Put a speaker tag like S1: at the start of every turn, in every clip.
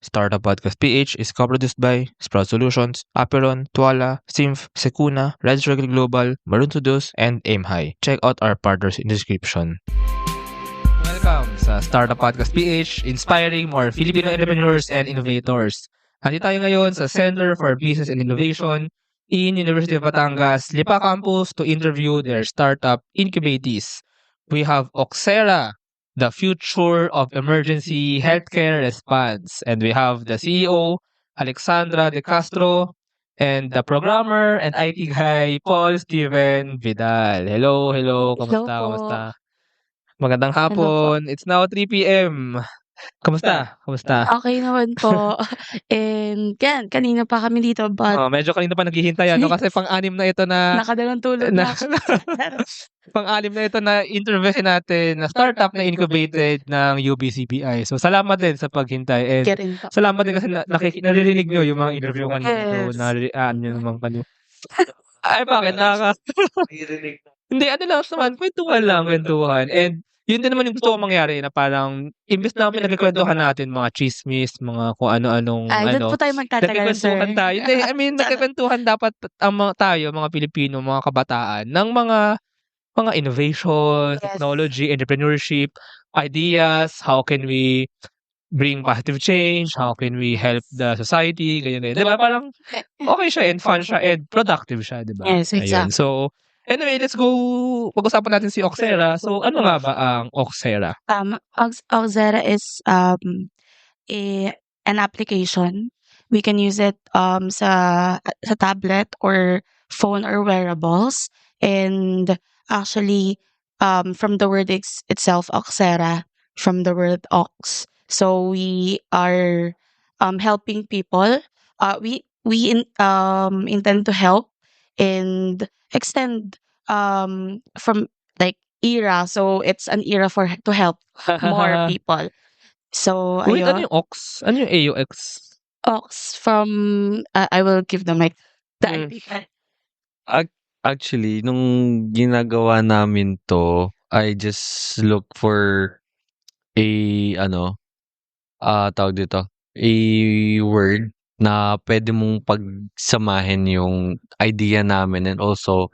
S1: Startup Podcast PH is co-produced by Sprout Solutions, Aperon, Tuala, Symph, Secuna, Red Circle Global, Maroon Studios, and Aim High. Check out our partners in the description. Welcome sa Startup Podcast PH, inspiring more Filipino entrepreneurs and innovators. Nandito tayo ngayon sa Center for Business and Innovation in University of Batangas, Lipa Campus to interview their startup incubatees. We have Oxera, the future of emergency healthcare response. And we have the CEO, Alexandra De Castro, and the programmer and IT guy, Paul Steven Vidal. Hello. Kamusta?
S2: Hello po.
S1: Kamusta? Magandang
S2: Hello po.
S1: hapon. It's now 3 p.m. Kamusta?
S2: Okay naman po. And yan, kanina pa kami dito but
S1: Medyo kanina pa naghihintay kasi pang-anim na ito na
S2: nakadalang tulog
S1: na
S2: na.
S1: pang-anim na ito na interview natin na startup na incubated ng UBCBI. So salamat din sa paghintay and
S2: Kaya rin po.
S1: salamat din kasi naririnig nyo yung mga interview kanina.
S2: Yes.
S1: Nyo naman kanina. Ay, bakit? Hindi, ano lang naman, kwentuhan. And yun din naman yung gusto ko mangyari na parang imbes na kami nagkikwentuhan natin mga chismis, mga kung ano-anong
S2: Doon po tayo magtatagal, sir.
S1: nagkikwentuhan tayo. Hindi, I mean, nagkikwentuhan dapat ang tayo, mga Pilipino, mga kabataan, ng mga innovation,
S2: Yes.
S1: technology, entrepreneurship, ideas, how can we bring positive change, how can we help the society, ganyan. Diba? Parang okay siya and fun siya and productive siya, diba?
S2: Yes,
S1: Ayun.
S2: exactly.
S1: So, anyway, let's go. Pag-usapan natin si Oxera. So, ano nga ba ang Oxera?
S2: Oxera is an application. We can use it sa tablet or phone or wearables. And actually, from the word itself, Oxera, from the word ox. So we are helping people. We intend to help and extend from like era. So it's an era to help more people. So
S1: Wait, ano
S2: ayun,
S1: yung ox? Ano yung AUX?
S2: ox from I will give the mic. The idea.
S3: Actually, nung ginagawa namin to, I just look for a tawag dito, a word na pwede mong pagsamahin yung idea namin and also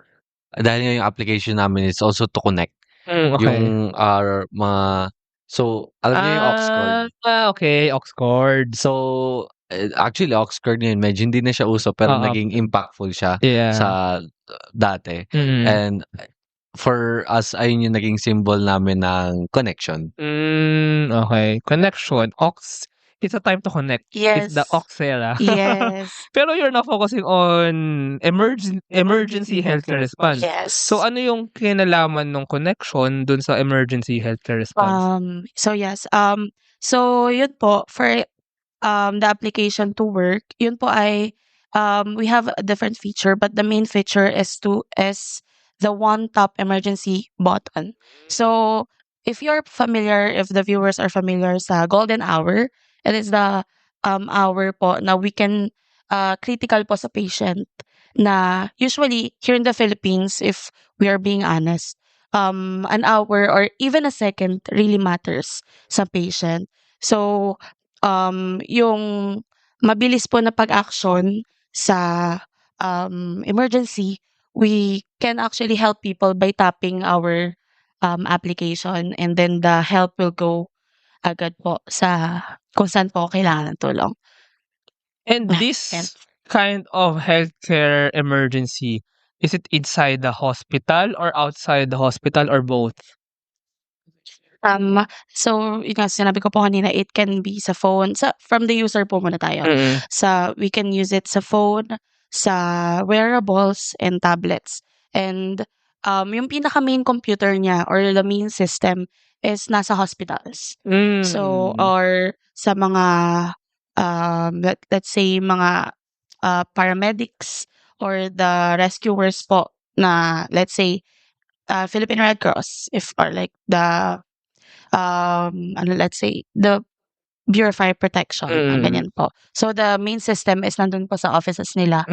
S3: dahil nga yung application namin is also to connect
S1: Okay.
S3: yung mga alam niyo yung Oxcord.
S1: Okay, Oxcord.
S3: So actually Oxcord yun medyo hindi na siya uso pero
S1: Oo.
S3: naging impactful siya
S1: Yeah.
S3: sa dati.
S1: Mm.
S3: And for us, ayun yung naging symbol namin ng connection.
S1: Okay. Connection. Ox. It's a time to connect.
S2: Yes.
S1: It's the Oxera.
S2: Yes.
S1: Pero you're not focusing on emergency healthcare response.
S2: Yes.
S1: So, ano yung kinalaman ng connection dun sa emergency healthcare response?
S2: So yes. So yun po for the application to work. Yun po ay we have a different feature, but the main feature is the one tap emergency button. So if the viewers are familiar sa golden hour, it is the hour po na we can critical po sa patient na usually here in the Philippines, if we are being honest, an hour or even a second really matters sa patient. So yung mabilis po na pag-action sa emergency, we can actually help people by tapping our application and then the help will go agad po sa kung saan po kailangan ng tulong.
S1: And this kind of healthcare emergency, is it inside the hospital or outside the hospital or both?
S2: So yun nga sinabi ko po kanina, it can be sa phone, from the user po muna tayo. We can use it sa phone, sa wearables and tablets. And yung pinaka main computer niya or the main system is nasa hospitals. So or sa mga let's say mga paramedics or the rescuers po na let's say Philippine Red Cross or like the let's say the Bureau of Fire Protection, ganyan po. So the main system is nandun po sa offices nila.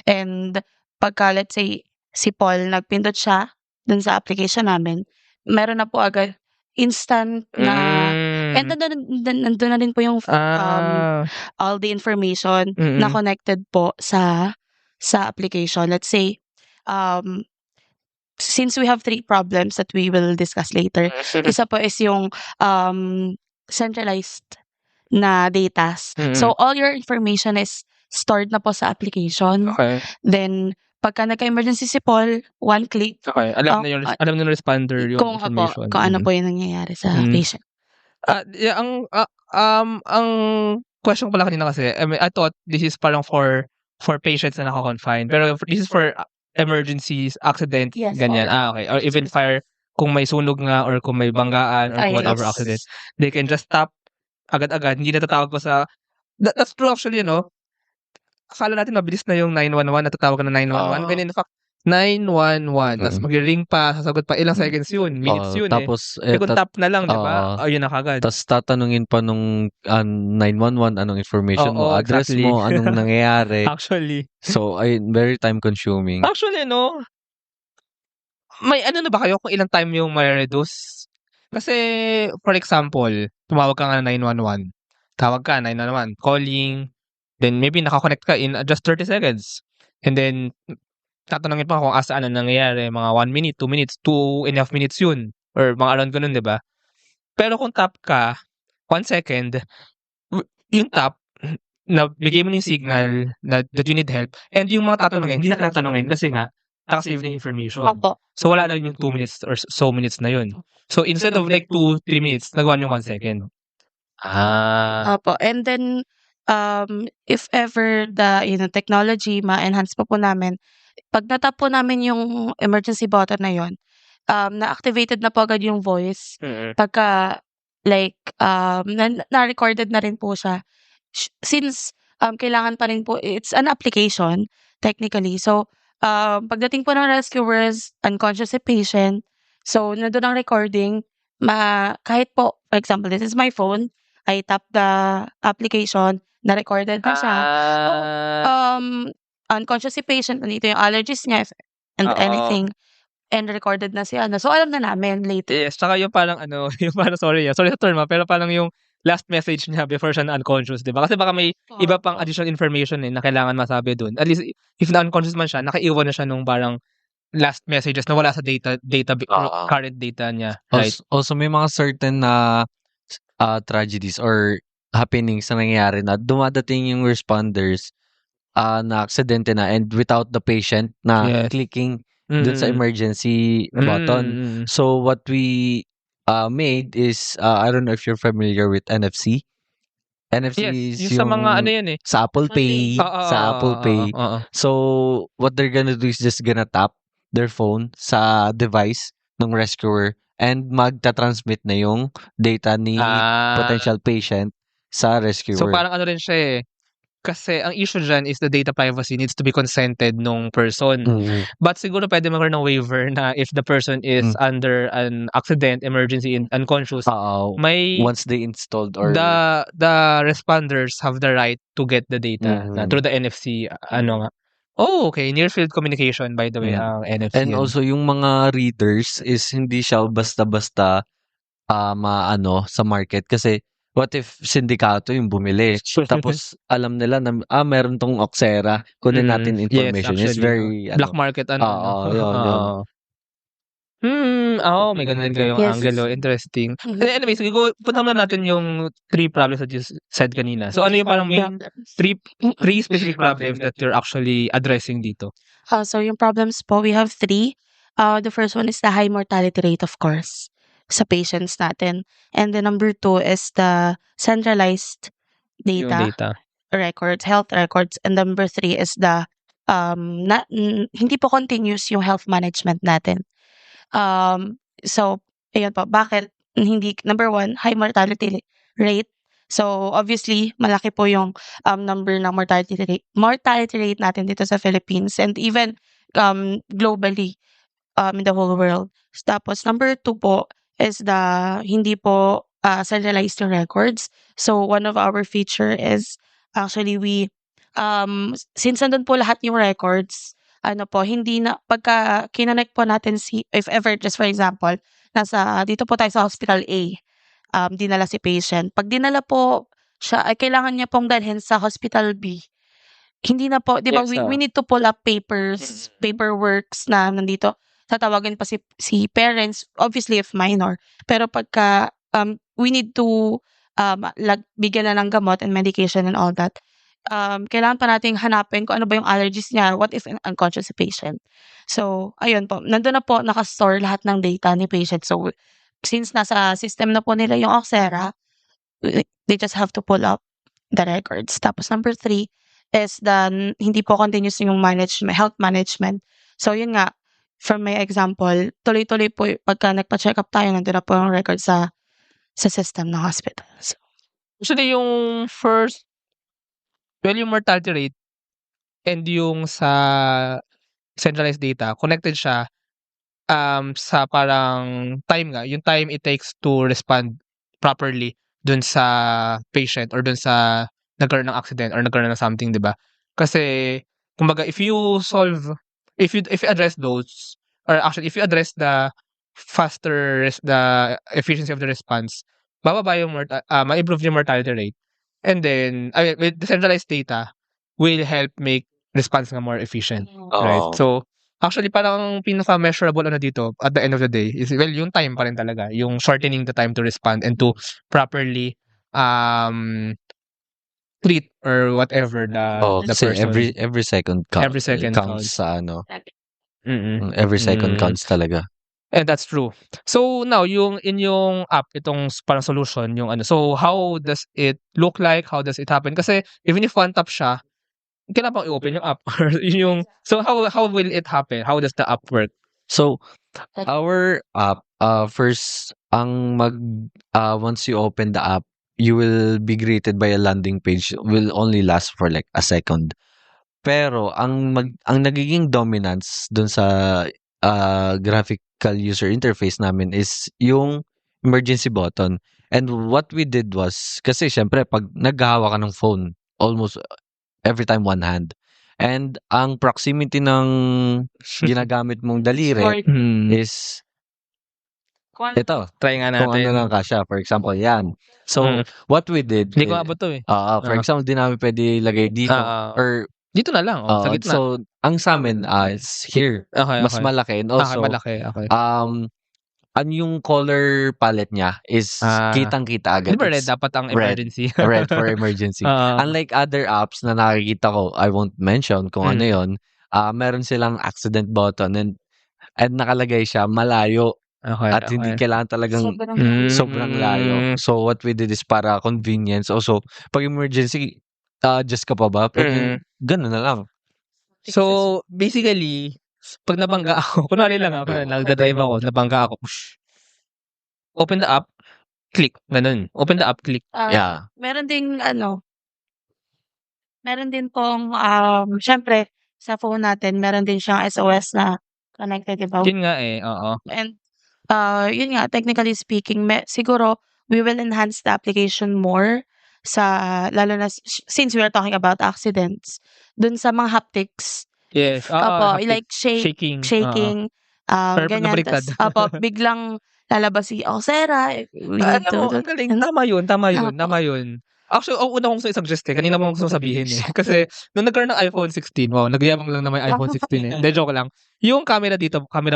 S2: And pagka let's say si Paul nagpindot siya dun sa application namin, meron na po agad instant na And nandun na rin po yung all the information na connected po sa application. Let's say, since we have 3 problems that we will discuss later, isa po is yung centralized na datas. So, all your information is stored na po sa application.
S1: Okay.
S2: Then, pagka nagka-emergency si Paul, one click,
S1: Okay. Alam ng responder yung
S2: kung
S1: information.
S2: ano po yung nangyayari sa patient.
S1: Yeah, ang question ko pala kanina kasi, I thought this is parang for patients na naka-confine. Pero this is for emergencies, accident,
S2: Yes.
S1: ganyan. Okay. Or even fire, kung may sunog nga or kung may banggaan or whatever accident, they can just tap agad-agad. Hindi natatawag pa sa... That's true actually, akala natin mabilis na yung 911, natatawag ka na 911. When in fact, 911. Tapos mag-ring pa, sasagot pa, ilang seconds yun, minutes yun
S3: Tapos,
S1: kung tap na lang, di ba? Yun na kagad.
S3: Tapos tatanungin pa nung 911 anong information mo, address
S1: exactly.
S3: mo, anong nangyayari.
S1: Actually.
S3: So, very time consuming.
S1: Actually, may na ba kayo kung ilang time yung ma-reduce? Kasi, for example, tumawag ka nga na 911. Tawag ka, 911, calling, then maybe nakakonect ka in just 30 seconds. And then, tatanungin pa kung asaan na nangyayari, mga 1 minute, 2 minutes, 2.5 minutes yun. Or mga around ganun, di ba? Pero kung tap ka, 1 second, yung tap, na bigay mo yung signal that you need help, and yung mga tatanungin, hindi na kailangan tanungin kasi nga, nakasave na information.
S2: Opo.
S1: So, wala na yung 2 minutes or so minutes na yun. So, instead of like 2-3 minutes, nagawa yung 1 second.
S2: Opo. And then, if ever the technology ma-enhance pa po namin, pag natap po namin yung emergency button na yon, na-activated na po agad yung voice. Pagka, like, na-recorded na rin po siya. Since, kailangan pa rin po, it's an application, technically. So, pagdating po ng rescuers, unconscious si patient, so, nandun ang recording, kahit po, for example, this is my phone, I tap the application, na-recorded na siya. Unconscious si patient, nandito yung allergies niya, and anything, and recorded na siya. So, alam na namin later.
S1: Yes, tsaka yung parang yung parang sorry sa term pero parang yung last message niya before siya na-unconscious, di ba? Kasi baka may iba pang additional information na kailangan masabi dun. At least, if na-unconscious man siya, nakaiwan na siya nung parang last messages na wala sa current data niya. Right?
S3: Also, may mga certain na tragedies or happenings na nangyayari na dumadating yung responders na aksidente na and without the patient na clicking dun sa emergency button. So, what we made is, I don't know if you're familiar with NFC. NFC is
S1: yung sa mga
S3: sa Apple Pay. Sa Apple Pay. So, what they're gonna do is just gonna tap their phone sa device ng rescuer and magta-transmit na yung data ni potential patient sa rescuer.
S1: So, parang rin siya kasi ang issue dyan is the data privacy needs to be consented nung person. But siguro pwede magkaroon ng waiver na if the person is under an accident, emergency, unconscious,
S3: once they installed or
S1: the responders have the right to get the data through the NFC. Okay. Near field communication, by the way, ang NFC.
S3: And also, yung mga readers is hindi siya basta-basta sa market kasi what if sindikato yung bumili? Tapos, alam nila na, meron tong Oxera. Kunin natin information.
S1: Yes,
S3: it's very,
S1: black market,
S3: yun.
S1: May ganun din kayong angle. Interesting. Anyway, sige, punta na natin yung 3 problems that you said kanina. So, ano yung parang main 3 specific problems that you're actually addressing dito?
S2: So, yung problems po, we have 3. The first one is the high mortality rate, of course, sa patients natin. And the number 2 is the centralized data. Records, health records. And number 3 is the hindi po continuous yung health management natin. So, ayun po, bakit hindi, number 1, high mortality rate. So, obviously, malaki po yung number ng mortality rate natin dito sa Philippines and even globally in the whole world. Tapos, number 2 po is the hindi po centralized yung records. So, one of our feature is actually we, since nandun po lahat yung records, hindi na, pagka kinonect po natin if ever, just for example, dito po tayo sa Hospital A, dinala si patient. Pag dinala po siya, ay kailangan niya pong dalhin sa hospital B. Hindi na po, 'di ba,
S1: Yes,
S2: we need to pull up paperworks na nandito. Tatawagan pa si parents, obviously if minor. Pero pagka we need to bigyan na ng gamot and medication and all that. Kailangan pa nating hanapin kung ano ba yung allergies niya, what if unconscious si patient. So, ayun po, nandun na po naka-store lahat ng data ni patient. So, since nasa system na po nila yung Auxera, they just have to pull up the records. Tapos number 3 is hindi po continuous yung health management. So, yun nga, from my example, tuloy-tuloy po pagka nagpa-check up tayo, nandun na po yung record sa system ng hospital. So,
S1: Actually, yung first, yung mortality rate and yung sa centralized data, connected siya sa parang time nga, yung time it takes to respond properly dun sa patient or dun sa nagkaroon ng accident or nagkaroon ng something, 'di ba? Kasi kumbaga if you address those, or actually if you address the efficiency of the response, bababa yung ma-improve yung mortality rate. And then with the centralized data will help make response nga more efficient, right?
S3: Oo.
S1: So actually parang pinaka-measurable dito at the end of the day is yung time pa rin talaga, yung shortening the time to respond and to properly treat or whatever the
S3: Kasi
S1: person.
S3: every second
S1: Every second
S3: counts sa every second
S1: Mm.
S3: counts talaga.
S1: And that's true. So now yung app, itong parang solution, yung so how does it look like? How does it happen? Kasi even if one tap siya, kailangan pang i-open yung app. So how will it happen? How does the app work?
S3: So our app, first once you open the app, you will be greeted by a landing page, will only last for like a second. Pero ang nagiging dominance dun sa graphical user interface namin is yung emergency button. And what we did was, kasi syempre pag naghahawa ka ng phone, almost every time one hand. And ang proximity ng ginagamit mong daliri is ito.
S1: Try nga
S3: Kung ano
S1: natin.
S3: lang kasya. For example, yan. So, what we did,
S1: Hindi ko abot to eh.
S3: for example, di namin pwede ilagay dito. Or,
S1: dito na lang, sa gitna.
S3: so, ang sa amin is here.
S1: Okay.
S3: Mas malaki. And also,
S1: malaki. Okay.
S3: yung color palette niya is kitang-kita agad.
S1: Di ba red dapat ang emergency?
S3: Red for emergency. Unlike other apps na nakikita ko, I won't mention kung ano yon. Meron silang accident button and nakalagay siya malayo.
S1: Okay,
S3: at hindi kailangan talagang sobrang layo. So what we did is para convenience. Also, pag emergency, just ka pa ba? Pwede, ganun na lang.
S1: So, basically, pag nabangga ako, kunwari lang ako, nagdadrive ako, nabangga ako, open the app, click, ganun. Open the app, click.
S3: Yeah.
S2: Meron din pong, syempre, sa phone natin, meron din siyang SOS na connected, diba?
S1: Yun nga eh, oo.
S2: And, yun nga, technically speaking, siguro, we will enhance the application more lalo na, since we are talking about accidents, dun sa mga haptics.
S1: Yes.
S2: Like shaking.
S1: Pero pag
S2: Ganyan.
S1: nabaliktad.
S2: Biglang lalabas si Auxera.
S1: Ang galing. Tama yun. Actually, ang una kong suggest kanina mo kong sabihin eh. Kasi, nung nagkaroon ng iPhone 16, wow, nagyabang lang na may iPhone 16 eh. Hindi, joke lang. Yung camera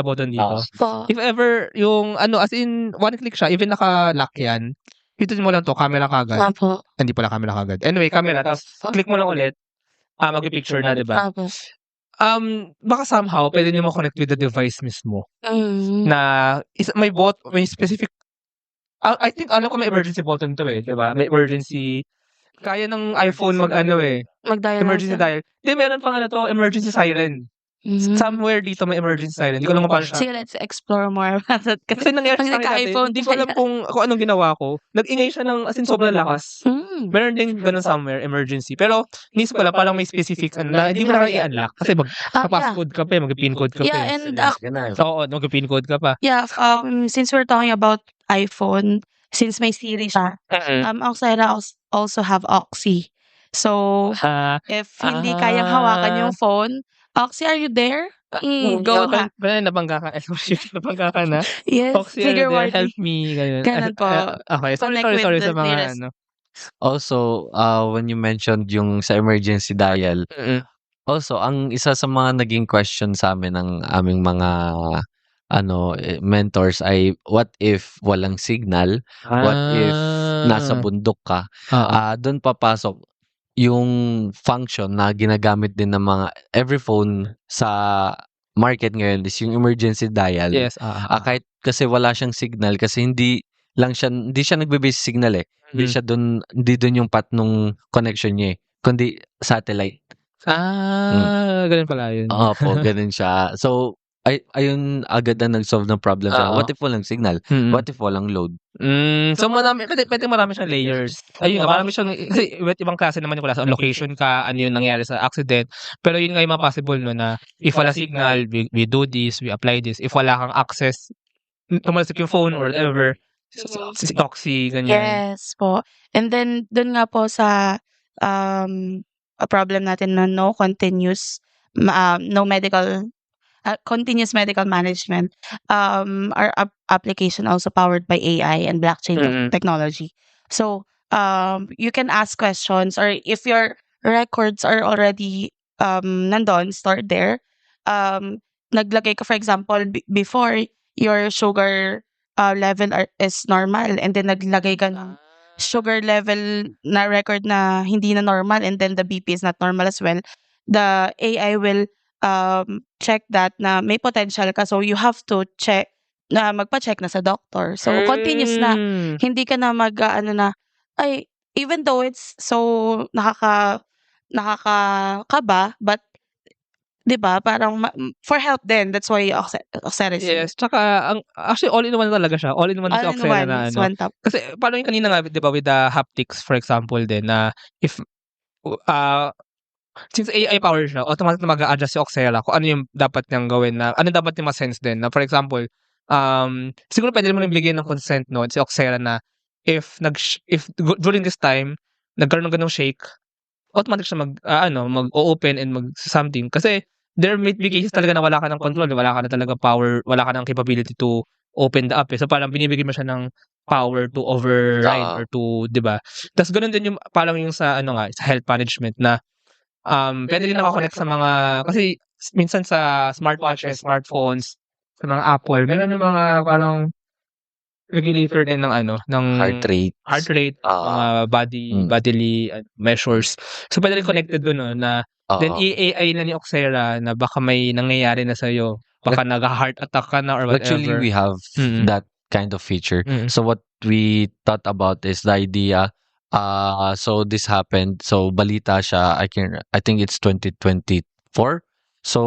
S1: button dito. If ever, yung, as in, one click siya, even naka-lock yan, hituin mo lang to, camera kagad. Hindi pala camera kagad. Anyway, camera, tapos click mo lang ulit, mag-picture na, diba? Baka somehow, pwede nyo ma-connect with the device mismo. Na, may specific, I think, alam ko may emergency button to eh, diba? May emergency, kaya ng iPhone
S2: mag-dial.
S1: Emergency dial. Then, meron pang emergency siren. Somewhere dito may emergency siren. Hindi ko alam kung paano siya.
S2: Sige, let's explore more about that.
S1: Kasi nangyari sa akin dati, hindi ko alam kung anong ginawa ko. Nag-ingay siya ng, as in, sobrang lakas. Meron din ganun somewhere, emergency. Pero, inisip ko lang, parang may specifics, na hindi mo na kaya i-unlock. Kasi mag-passcode ka pa, mag-pin code ka pa.
S2: Yeah, and,
S1: mag-pin code ka pa.
S2: Yeah, since we're talking about iPhone, since may Siri siya, Auxera also have Oxy. So, if hindi kayang hawakan yung phone, Oxy, are you there? Go ha.
S1: Pala nabangga ka. Nabangga ka na.
S2: Yes,
S1: Oxy,
S2: figure
S1: there, help
S2: wording.
S1: me. Ganun.
S2: Ganun po.
S1: Okay,
S2: Connect with
S1: sorry
S2: the
S1: sa mga
S2: nearest.
S1: ano.
S3: Also, when you mentioned yung sa emergency dial, also, ang isa sa mga naging question sa amin ng aming mga mentors ay what if walang signal? What if nasa bundok ka? Doon papasok yung function na ginagamit din ng mga every phone sa market ngayon is yung emergency dial.
S1: Yes.
S3: Kahit kasi wala siyang signal kasi hindi siya nagbe-base signal eh. Hindi doon yung path nung connection niya eh, kundi satellite.
S1: Ganun pala yun.
S3: Opo, ganun siya. So, ayun agad na nag-solve ng problem siya. What if walang signal? What if walang load?
S1: So pwede marami siyang layers. Ayun nga, marami siyang kasi iba't ibang klase naman yung klase. Location ka, ano yung nangyari sa accident. Pero yun nga yung mga possible no na if wala signal, we do this, we apply this. If wala kang access, tumalsik yung phone or whatever, si Oxy, ganyan.
S2: Yes po. And then, dun nga po sa a problem natin na no continuous medical management, our application also powered by AI and blockchain technology. So, you can ask questions, or if your records are already nandun, stored there, naglagay ka, for example, before your sugar level is normal, and then naglagay ka ng sugar level na record na hindi na normal, and then the BP is not normal as well, the AI will check that na may potential ka, so you have to check na magpa-check na sa doctor. So continuous na, hindi ka na ano na ay, even though it's so nakakakaba, but 'di ba parang for help din, that's why Oxera is
S1: Yes, tsaka actually all-in-one talaga siya. All-in-one si Oxera na ano.
S2: one tap.
S1: Kasi parang yung kanina nga 'di ba with the haptics for example din na if since AI power siya, automatic na mag-a-adjust si Oxera kung ano yung dapat niyang gawin, na ano dapat niyang ma-sense din na for example, siguro pwede mo rin bigyan ng consent no si Oxera na if during this time nagkaroon ng ganung shake, automatic siya mag-o-open and mag-something. Kasi there may be cases talaga na wala ka ng control, wala ka na talaga power, wala ka ng capability to open the app eh. So parang binibigyan mo siya ng power to override or to, 'di ba? Tapos ganoon din yung parang yung sa sa health management na pwede din naka-connect sa mga, kasi minsan sa smartwatches, smartphones, sa mga Apple, meron yung mga parang regulator din ng ng
S3: Heart rate.
S1: mga bodily measures. So pwede rin connected doon no, na then AI na ni Oxera na baka may nangyayari na sa'yo. Baka nag-heart attack ka na or whatever.
S3: Actually, we have that kind of feature. So what we thought about is the idea, so this happened, so balita siya, I think it's 2024. So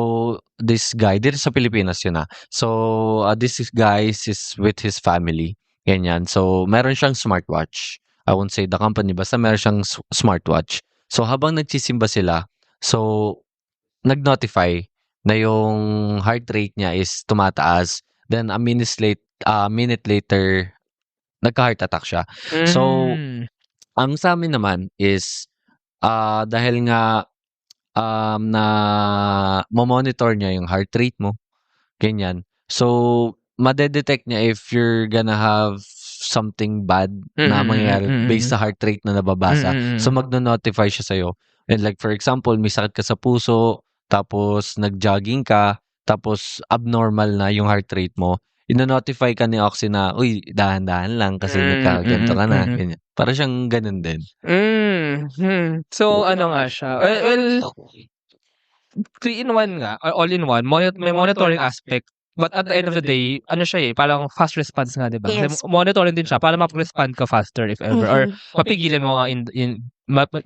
S3: this guy, dito sa Pilipinas yun So this guy is with his family. Ganyan. So meron siyang smartwatch. I won't say the company, basta meron siyang smartwatch. So habang nagsisimba sila, so nag-notify na yung heart rate niya is tumataas. Then a minute later, nagka-heart attack siya. So ang sa amin naman is dahil nga na mo-monitor niya yung heart rate mo, ganyan. So madedetect niya if you're gonna have something bad na mangyayari based sa heart rate na nababasa. So magno-notify siya sa'yo. And like for example, may sakit ka sa puso, tapos nag-jogging ka, tapos abnormal na yung heart rate mo, ino-notify ka ni Oxy na, uy, dahan-dahan lang kasi nagkaganto ka na. Ganyan. Para siyang ganun din.
S1: So ano nga siya? Well, 3-in-1 nga, all-in-one, may monitoring aspect. But at the end of the day, ano siya parang fast response nga, 'di ba?
S2: Yes.
S1: Kasi monitoring din siya para mag-respond ka faster if ever, or mapigilan mo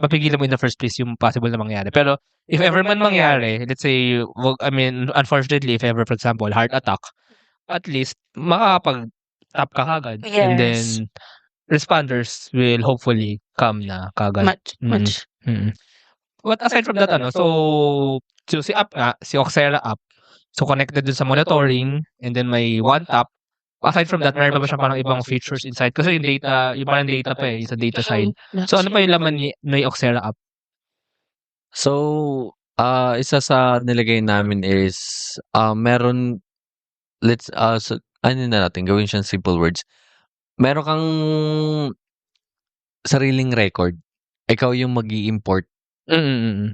S1: mapigilan mo in the first place yung possible na mangyari. Pero if ever man mangyari, let's say, unfortunately, if ever, for example, heart attack, at least makakapag-tap ka kagad.
S2: Yes.
S1: And then responders will hopefully come na kagad.
S2: Much.
S1: But aside from that, so si app nga, si Oxera app, so connected dun sa monitoring, and then may one tap. Aside from that, meron pa ba siya parang ibang features inside? Kasi yung data, yung parang data pa yung sa data side. So ano pa yung laman ni Oxera app?
S3: So Isa sa nilagay namin is, meron ano na natin, gawin siyang simple words. Meron kang sariling record. Ikaw yung mag-i-import.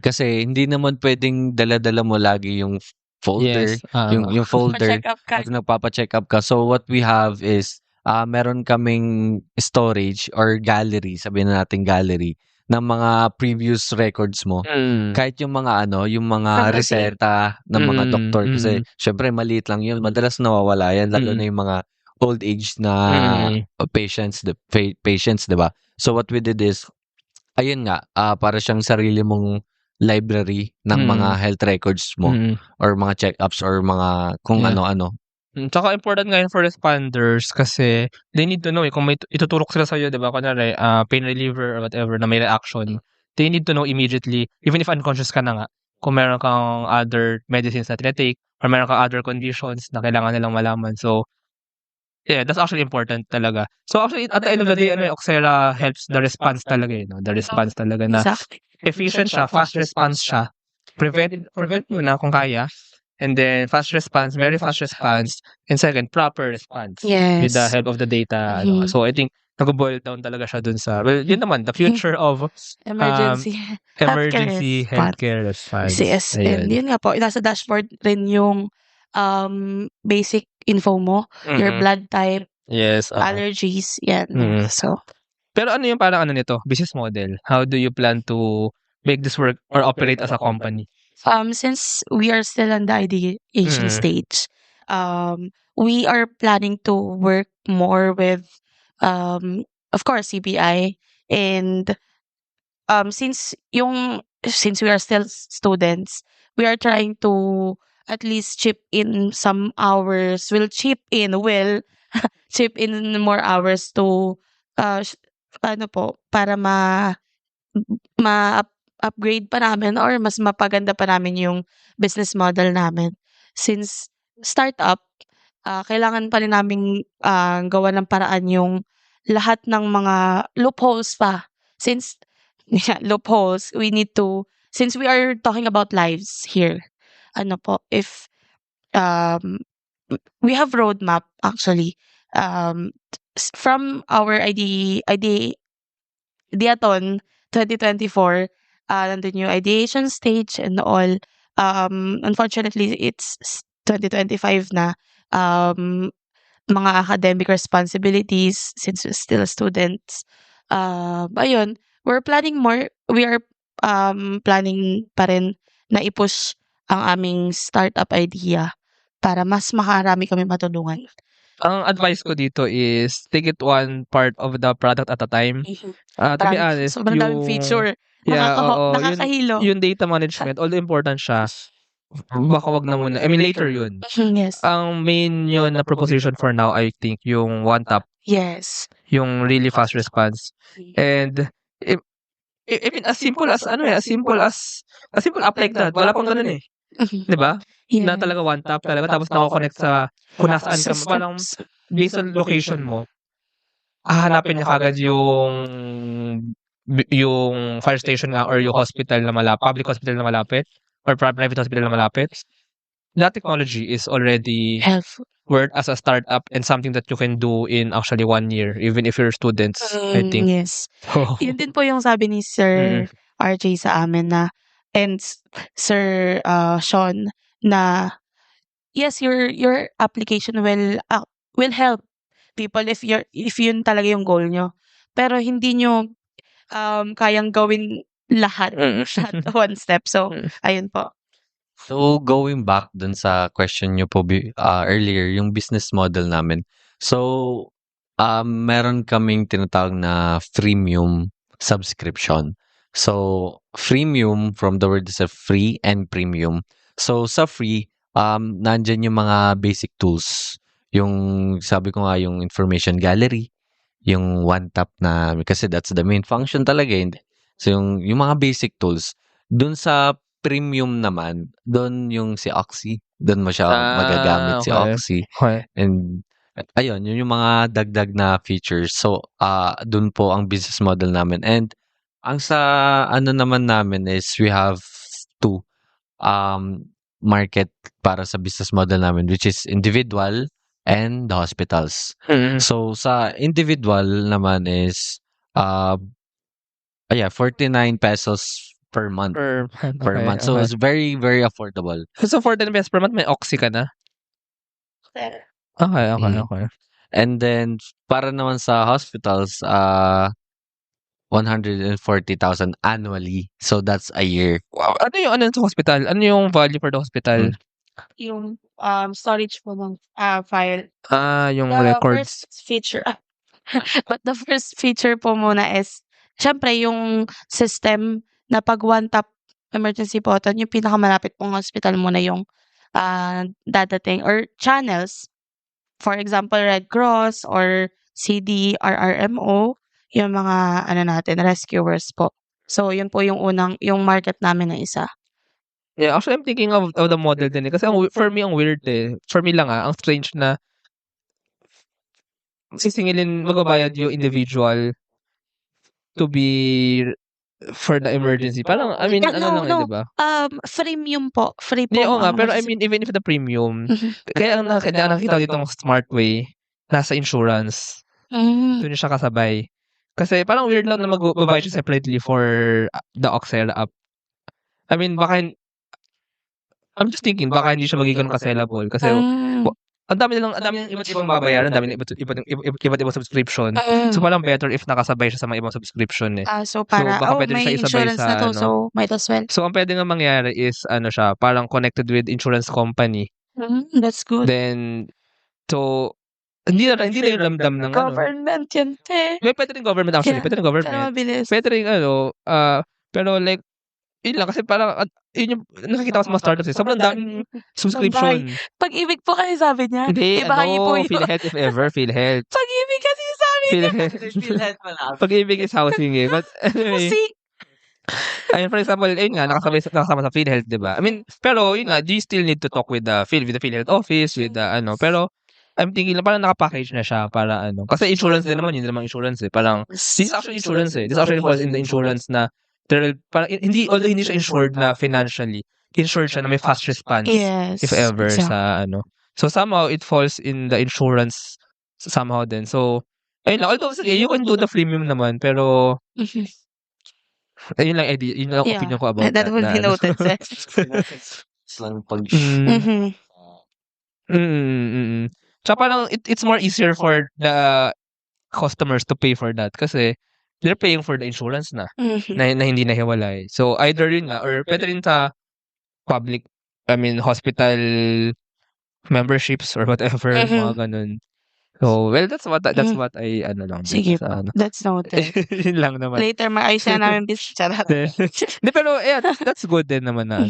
S3: Kasi hindi naman pwedeng dala-dala mo lagi yung folder,
S1: Yes.
S3: yung folder
S2: Pa-check up ka.
S3: pag nagpapa-check up ka. So what we have is meron kaming storage or gallery, sabihin na natin gallery ng mga previous records mo. Kahit yung mga yung mga
S2: From the
S3: reseta ng mga doktor kasi syempre maliit lang yun. Madalas nawawala yan lalo na yung mga old age na patients, patients, 'di ba? So what we did is ayun nga, para siyang sarili mong library ng mga health records mo or mga check-ups or mga kung
S1: Yeah.
S3: ano-ano.
S1: Tsaka important nga yun for responders kasi they need to know kung may ituturok sila sa'yo, di ba? Kunwari, pain reliever or whatever na may reaction, they need to know immediately, even if unconscious ka na nga, kung meron kang other medicines na tinatake or meron kang other conditions na kailangan nilang malaman. So, yeah, that's actually important talaga. So, actually, at the end of the day, Oxera helps the response talaga, no? The response talaga na
S2: Exactly.
S1: efficient siya, fast response siya, prevent muna kung kaya, and then fast response, very fast response, and second, proper response with the
S2: Yes.
S1: help of the data.
S2: Mhm.
S1: So, I think, nag-boil down talaga siya dun sa, well, yun naman, the future of
S2: Emergency
S1: emergency healthcare response.
S2: Yes, and
S1: Ayun.
S2: yun nga po, nasa dashboard rin yung basic info mo, your blood type,
S1: Yes.
S2: allergies, yan. So,
S1: Pero ano yung parang nito, business model? How do you plan to make this work or operate as a company?
S2: since we are still on the ideation stage, we are planning to work more with, of course, CBI, and since we are still students, we are trying to at least chip in some hours. Will chip in more hours to para upgrade pa namin or mas mapaganda pa namin yung business model namin. Since startup, kailangan pa rin naming gawa ng paraan yung lahat ng mga loopholes pa. Since loopholes, since we are talking about lives here, if we have roadmap actually, from our Ideaton 2024, nandun yung ideation stage and all. Unfortunately, it's 2025 na. Mga academic responsibilities since we're still students. Ayun, we are planning pa rin na i-push ang aming startup idea para mas makarami kami matulungan.
S1: Ang advice ko dito is take it one part of the product at a time. To be honest,
S2: sobrang daming feature. Nakakahilo.
S1: Yung data management, although important siya, baka wag na muna. I mean, later yun.
S2: Yes.
S1: Ang main yun na proposition for now, I think, yung one tap.
S2: Yes.
S1: Yung really fast response. And, I mean, as simple as app like that. Wala pang ganun eh. Diba?
S2: Yeah.
S1: Na talaga one tap talaga. Tapos nako-connect sa kung nasaan ka. Parang based on location mo, hahanapin niya kagad yung fire station nga or yung hospital na malapit, public hospital na malapit or private hospital na malapit. That technology is already
S2: Helpful.
S1: worked as a startup and something that you can do in actually 1 year, even if you're students, I think.
S2: Yes. Yun din po yung sabi ni Sir RJ sa amin na, and Sir Sean, na yes, your application will help people if yun talaga yung goal nyo. Pero hindi nyo kayang gawin lahat at one step. So, ayun po.
S3: So, going back dun sa question nyo po earlier, yung business model namin. So, meron kaming tinatawag na freemium subscription. So, freemium from the word is a free and premium. So, sa free, nandyan yung mga basic tools. Yung, sabi ko nga, yung information gallery, yung one tap na, kasi that's the main function talaga. So, yung mga basic tools. Dun sa premium naman, doon yung si Oxy. Doon mo siya magagamit si Oxy.
S1: Okay.
S3: And ayun, yun yung mga dagdag na features. So, doon po ang business model namin. And ang sa naman namin is we have two. market para sa business model namin, which is individual and the hospitals. So sa individual naman is 49 pesos per month. Per month. So it's very, very affordable.
S1: So 14 pesos per month, may oxy ka na? Okay.
S3: And then, para naman sa hospitals, 140,000 annually. So that's a year.
S1: Wow. Ano sa hospital? Ano yung value for the hospital?
S2: Yung storage po ng file.
S1: Yung
S2: The
S1: records.
S2: first feature. But the first feature po muna is, syempre, yung system na pag one-tap emergency button, yung pinakamalapit pong hospital muna yung dadating or channels. For example, Red Cross or CD, RRMO, yung mga natin, rescuers po. So, yun po yung yung market namin na isa.
S1: Yeah, actually, I'm thinking of the model din. Kasi for me, ang weird eh. For me lang ang strange na magbabayad yung individual to be for the emergency. Parang, I mean, diba?
S2: Freemium po. Free po.
S1: Nga, pero I mean, even if the premium, kaya ang nakita ditong smart way, nasa insurance. Doon siya kasabay. Kasi parang weird lang na magbabayad siya separately for the Oxela app. I mean, I'm just thinking, baka hindi siya magiging ka-sellable. Kasi, ang dami nilang iba't ibang babayaran, ang dami ng iba't ibang subscription. So, parang better if nakasabay siya sa mga ibang subscription eh.
S2: So, baka pwede may
S1: siya isabay
S2: insurance na to, so might as well.
S1: So, ang pwede nga mangyari is, siya, parang connected with insurance company.
S2: That's good.
S1: Then, so, hindi na yung ramdam ng
S2: government yan, te.
S1: Pwede rin government actually. Pwede rin government.
S2: Pero mabilis.
S1: Pwede rin pero like, yun lang, kasi parang, yun yung nakikita ko sa mga startups eh. Sobrang daming subscription.
S2: Pag-ibig po kasi sabi niya.
S1: Hindi, PhilHealth if ever, PhilHealth.
S2: Pag-ibig kasi sabi niya.
S3: PhilHealth pala.
S1: Pag-ibig is housing eh. But anyway. Ayun, for example, ayun nga, nakasama sa PhilHealth, diba? I mean, pero yun nga, do you still need to talk with the PhilHealth office, with the pero, I'm thinking na parang naka-package na siya para Kasi insurance din naman, yun din naman insurance eh. Parang, this is actually insurance eh. This actually falls in the insurance na, parang, although hindi siya insured na financially, insured siya na may fast response.
S2: Yes.
S1: If ever, sa So, somehow, it falls in the insurance somehow din. So, ayun lang. Although, sige, you can do the freemium naman, pero, ayun lang, Eddie. Yun lang opinion ko about that.
S2: That will be noted.
S3: Lang pag
S1: Tsaka parang it's more easier for the customers to pay for that kasi they're paying for the insurance na hindi nahiwalay. So either yun nga or pwede rin sa public, I mean hospital memberships or whatever, mga ganun. So well, that's what I lang.
S2: Sige po, that's noted.
S1: Yun lang naman.
S2: Later maayos na namin business.
S1: Pero yeah, that's good din naman na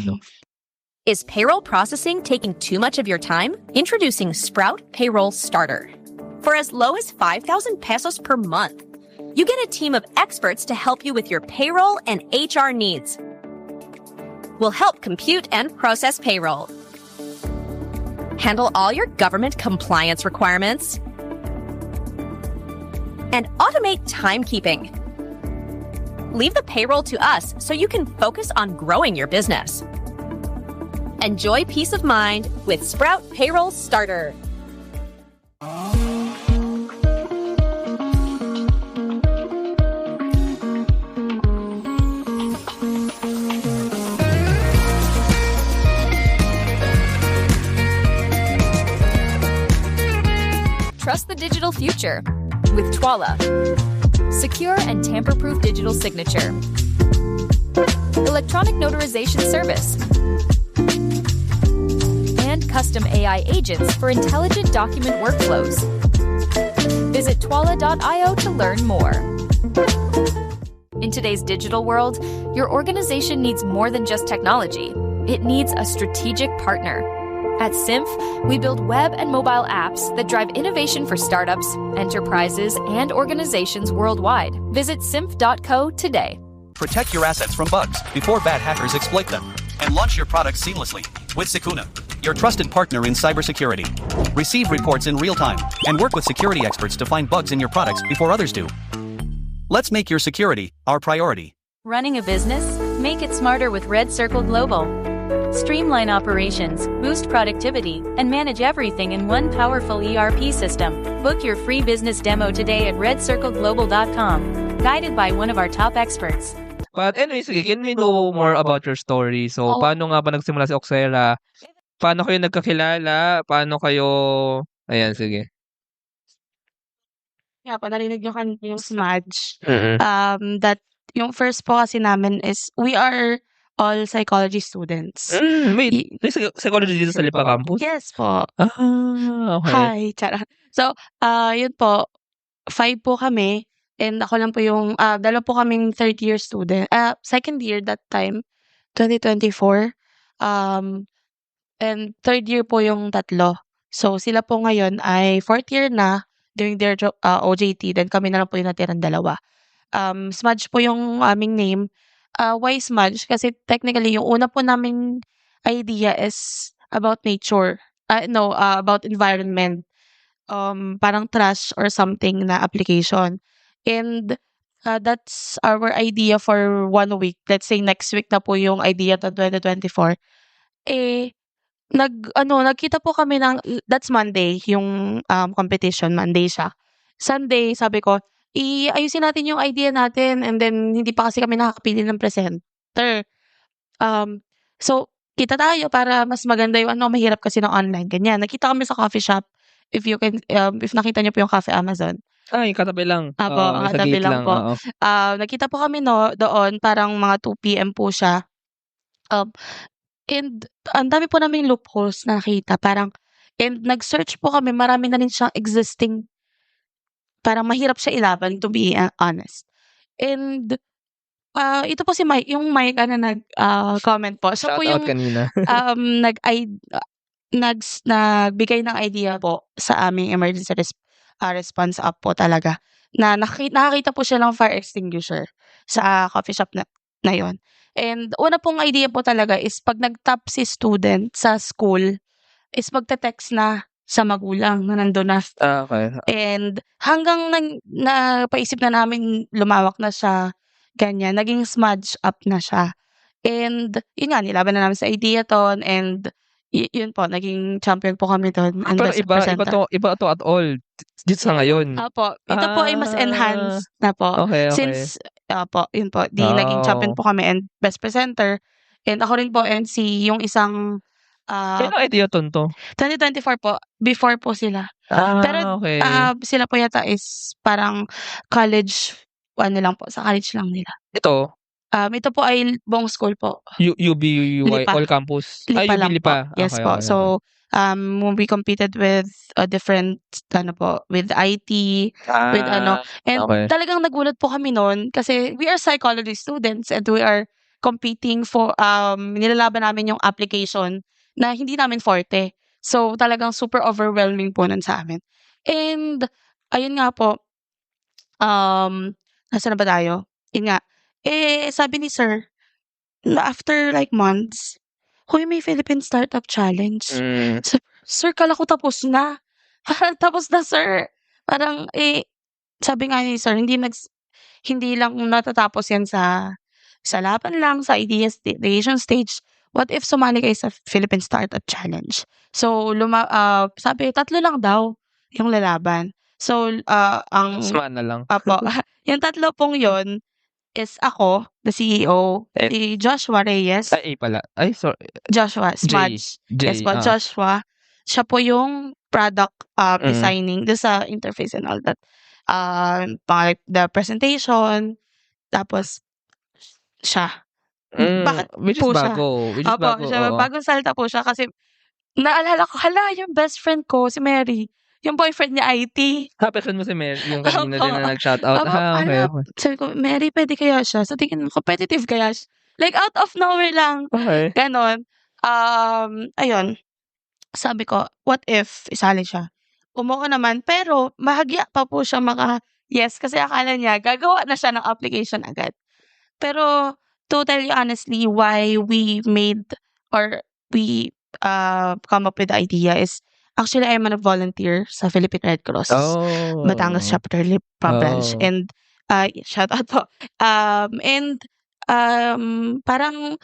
S4: Is payroll processing taking too much of your time? Introducing Sprout Payroll Starter. For as low as 5,000 pesos per month, you get a team of experts to help you with your payroll and HR needs. We'll help compute and process payroll, handle all your government compliance requirements, and automate timekeeping. Leave the payroll to us so you can focus on growing your business. Enjoy peace of mind with Sprout Payroll Starter. Trust the digital future with Twala. Secure and tamper-proof digital signature. Electronic notarization service. And custom AI agents for intelligent document workflows. Visit twala.io to learn more. In today's digital world, your organization needs more than just technology. It needs a strategic partner. At Symph, we build web and mobile apps that drive innovation for startups, enterprises, and organizations worldwide. Visit symph.co today.
S5: Protect your assets from bugs before bad hackers exploit them. And launch your products seamlessly with Sukuna, your trusted partner in cybersecurity. Receive reports in real time and work with security experts to find bugs in your products before others do. Let's make your security our priority.
S6: Running a business? Make it smarter with Red Circle Global.
S4: streamline operations, boost productivity, and manage everything in one powerful ERP system. Book your free business demo today at redcircleglobal.com, guided by one of our top experts.
S1: But anyway, sige, can we know more about your story? So, paano nga ba nagsimula si Oxera? Paano kayo nagkakilala? Paano kayo... Ayan, sige.
S2: Yeah, pa narinig niyo kanina yung smudge.
S1: Mm.
S2: That yung first po kasi namin is we are all psychology students.
S1: Wait, may psychology dito sa Lipa Campus?
S2: Yes po.
S1: Okay.
S2: Hi, charot. So, yun po, 5 po kami and ako lang po yung dalawa po kaming third year student. Second year that time, 2024. And third year po yung tatlo. So, sila po ngayon ay fourth year na during their OJT. Then kami na lang po yung natirang dalawa. Smudge po yung aming name. Why Smudge? Kasi technically, yung una po naming idea is about nature. About environment. Parang trash or something na application. And that's our idea for 1 week. Let's say next week na po yung idea to 2024. Nagkita po kami that's Monday, yung competition, Monday siya. Sunday, sabi ko, ayusin natin yung idea natin and then hindi pa kasi kami nakakapili ng presenter. So, kita tayo para mas maganda yung mahirap kasi ng online, ganyan. Nakita kami sa coffee shop, if nakita niyo po yung Cafe Amazon.
S1: Yung katabi lang.
S2: Apo, katabi lang po. Nakita po kami doon, parang mga 2 PM po siya. And ang dami po naming loopholes na nakita. And nag-search po kami, marami na rin siyang existing, parang mahirap siya ilaban, to be honest. And ito po si Mike, yung Mike nag-comment po. Siya po yung
S1: kanina.
S2: nagbigay ng idea po sa aming emergency response app po talaga. Na nakakita po siya ng fire extinguisher sa coffee shop na yon. And una pong idea po talaga is pag nag-top si student sa school, is magte-text na sa magulang na nandun na.
S1: Okay.
S2: And hanggang napaisip na namin lumawak na siya, ganyan, naging smudge up na siya. And yun nga, nilaban na namin sa idea ton and yun po, naging champion po kami doon.
S1: Pero iba to at all. Dito sa ngayon.
S2: Opo. Ito po ay mas enhanced na po.
S1: Okay.
S2: Since, yun po, naging champion po kami and best presenter. And ako rin po MC, yung isang...
S1: Kailan idea to?
S2: 2024 po. Before po sila. Pero
S1: okay.
S2: Sila po yata is parang college, lang po, sa college lang nila.
S1: Ito
S2: po ay buong school po.
S1: UBUY
S2: Lipa.
S1: all campus.
S2: Lipa lang
S1: Lipa.
S2: po. Yes
S1: Okay,
S2: po.
S1: okay,
S2: So, we competed with different, with IT, with and
S1: okay.
S2: talagang nagulat po kami noon kasi we are psychology students and we are competing for, nilalaban namin yung application na hindi namin forte. So, talagang super overwhelming po nun sa amin. And, ayun nga po, nasaan na ba tayo? Yun nga, sabi ni sir, na after like months, Hoy, may Philippine Startup Challenge. Sir, kala ko tapos na. Tapos na, sir. Parang, sabi nga ni sir, hindi lang natatapos yan sa laban lang, sa ideation stage. What if sumali kayo sa Philippine Startup Challenge? So, sabi, 3 lang daw yung lalaban. So,
S1: Sman na lang.
S2: Apo, yung 3 pong yon is ako, the CEO, si Joshua Reyes.
S1: Ay, pala. Ay, sorry.
S2: Joshua, Smudge. Yes po, Joshua. Siya po yung product designing, sa interface and all that. The presentation, tapos siya. Bakit
S1: which
S2: po
S1: is bago. Which is
S2: Opo,
S1: bago.
S2: siya, bagong salta po siya kasi naalala ko, yung best friend ko, si Mary. Yung boyfriend niya, IT.
S1: Person mo si Mary, yung kanina din na nag-shoutout.
S2: Opo,
S1: Okay.
S2: sabi ko, Mary, pwede kaya siya? So, tingin mo, competitive kaya siya? Like, out of nowhere lang.
S1: Okay.
S2: Ganon. Ayun. Sabi ko, what if isali siya? Umuko naman, pero mahagya pa po siya yes, kasi akala niya, gagawa na siya ng application agad. Pero, to tell you honestly, why we made or we come up with the idea is, actually, I'm a volunteer sa Philippine Red Cross. Batangas Chapter Lipa Branch. And, shout out po. And, parang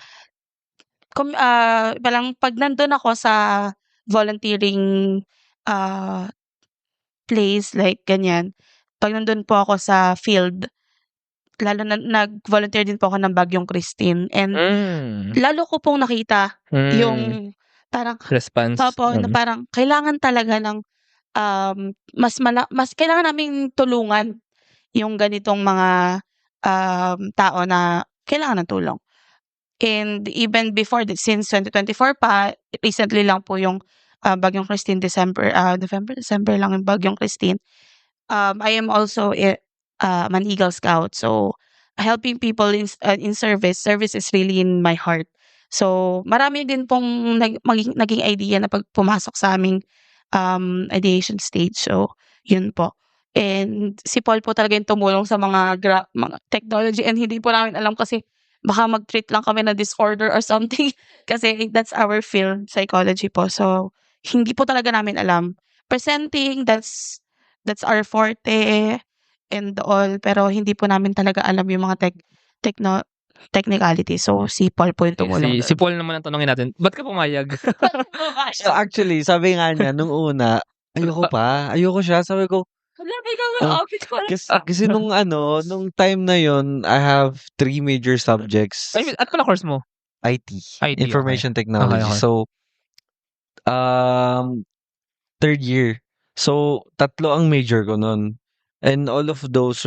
S2: Parang 'pag nandun ako sa volunteering, ah, place like ganyan, 'pag nandun po ako sa field, lalo na nag-volunteer din po ako ng Bagyong Christine and lalo ko pong nakita yung parang
S1: Response.
S2: opo, na parang kailangan talaga ng, mas kailangan naming tulungan yung ganitong mga, tao na kailangan ng tulong. And even before since 2024 pa, recently lang po yung, Bagyong Christine December lang yung Bagyong Christine. I am also an Eagle Scout. So, helping people in service is really in my heart. So, marami din pong naging idea na pag pumasok sa aming ideation stage. So, yun po. And si Paul po talaga yung tumulong sa mga technology and hindi po namin alam kasi baka mag-treat lang kami na disorder or something kasi that's our field, psychology po. So, hindi po talaga namin alam. Presenting, that's our forte and all, pero hindi po namin talaga alam yung mga technicality. So, si Paul po yung tumulong.
S1: Si Paul naman ang tanongin natin, ba't ka pumayag?
S3: So actually, sabi nga niya nung una, ayoko siya. Sabi ko, kasi nung time na yon, I have 3 major subjects.
S1: I mean, at pala course mo?
S3: IT, Information Technology.
S1: Okay.
S3: So, 3rd year. So, 3 ang major ko nun. And all of those,